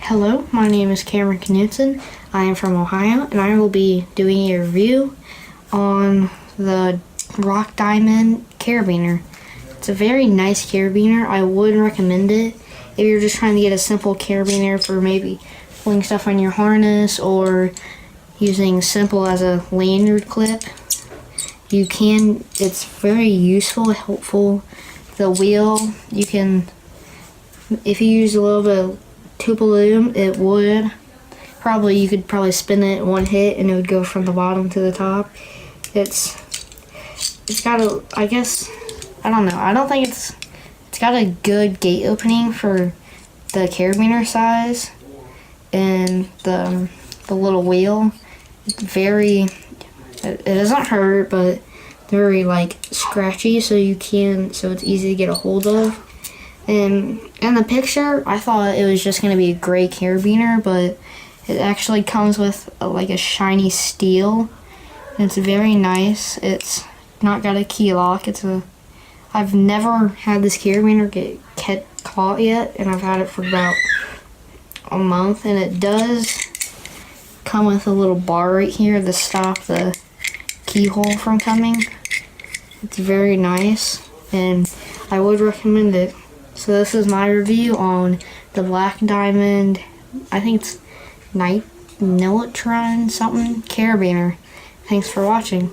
Hello, my name is Cameron Knudson. I am from Ohio, and I will be doing a review on the Rock Diamond Carabiner. It's a very nice carabiner. I would recommend it if you're just trying to get a simple carabiner for maybe pulling stuff on your harness or using simple as a lanyard clip. You can, it's very useful, helpful. The wheel, you can, if you use a little bit of tupelo, it would probably, you could probably spin it in one hit and it would go from the bottom to the top. It's got a, I guess, I don't know, I don't think it's got a good gate opening for the carabiner size, and the little wheel, it's very, it doesn't hurt, but very like scratchy, so it's easy to get a hold of. And in the picture, I thought it was just going to be a gray carabiner, but it actually comes with like a shiny steel. And it's very nice. It's not got a key lock. I've never had this carabiner get caught yet, and I've had it for about a month. And it does come with a little bar right here to stop the keyhole from coming. It's very nice, and I would recommend it. So this is my review on the Black Diamond, I think it's Nitron something carabiner. Thanks for watching.